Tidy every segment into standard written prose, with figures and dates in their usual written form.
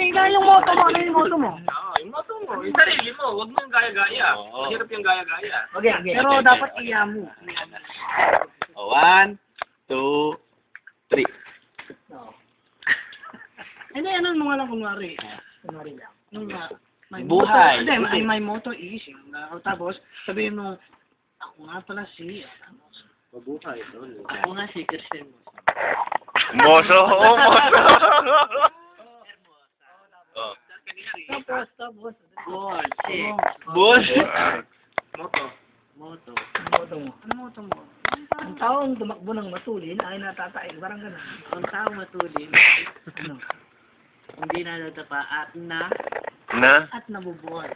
Tingnan yung moto mo. Ano yung moto mo? Oo, yung moto mo. Yung sarili mo. Huwag mong gaya-gaya. Mahirap yung gaya-gaya. Okay. Pero dapat iya mo. Oh, 1, 2, 3. Hindi, ano mga lang kunwari. Kunwari lang. Nung may Buhay. Moto, hindi, may moto is. Tapos, sabihin mo, ako nga pala si, Mabuhay. ako nga si Christian Moso. Moso, oo, moso. Oh. Tapos, Ball, Boss. Moto. moto. Moto mo. Ano moto mo? Ang taong tumakbo ng matulin ay natatae. Parang gano'n. Ang taong matulin, Ano? hindi na natapa at Na? At nabubuhay.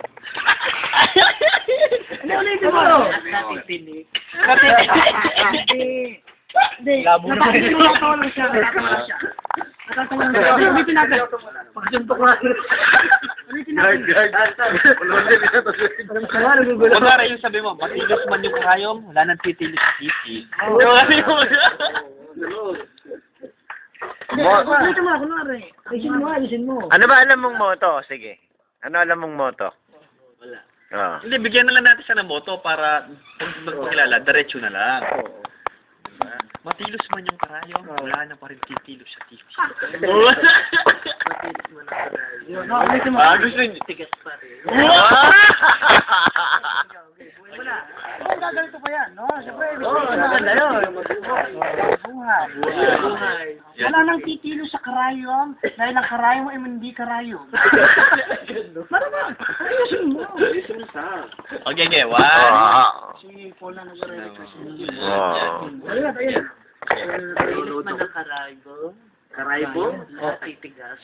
Ano ulitin mo? at natitinig. Hindi. Natatawa siya. Natatawa siya. Ulitin natin. Pagsuntok na. Ulitin natin. Kunwari yung sabi mo, matilos man yung karayom, wala nang titilis sa titi. Ulitin mo. Kunwari. Ayusin mo. Ano ba alam mong moto? Sige. Ano alam mong moto? Wala. Oh. Hindi, bigyan na lang natin siya ng moto para pag magpakilala, diretso na lang. Diba? Matilos man yung karayom, wala na pa rin titilos sa titi. Matilis mo na karayom. Yun. No, ulitin mo. Gusto niyo? Tigas pa rin. Wala. Oo, gaganito pa yan, no? Siyempre, maganda yun. Buhay. Buhay. Wala nang titilo sa karayom dahil ang karayom ay hindi karayom. Para ba? Ayusin mo. Okay, okay. 1. Si Paul na nag-request. Oh. Ayun. Matilis man ang karayom. Karaybo? At titigas.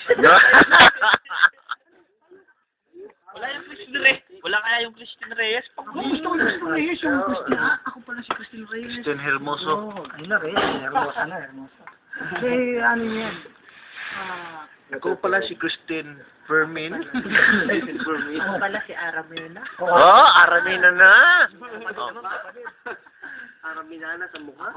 Wala yung Christian Reyes. Wala kaya yung Christian Reyes. Gusto ko yung Christian Reyes, yung Christian. Ako pala si Christian Reyes. Christian Hermoso. Oo, ay na rin. Hermosa na, hermosa. Kasi ano yan? Ikaw pala si Christine Fermin. Ako pala si Aramena. Oh, Aramina na. Araminana sa mukha.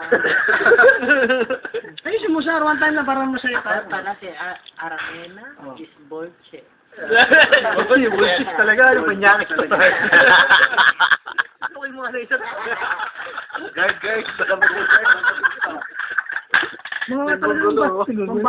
Ayusin mo sa one time na parang masaya tayo. Ako pala si Aramena is Bolche. Bullshit talaga. Yung panyakit talaga. Ito yung mga naisan. Guys, Mga talagang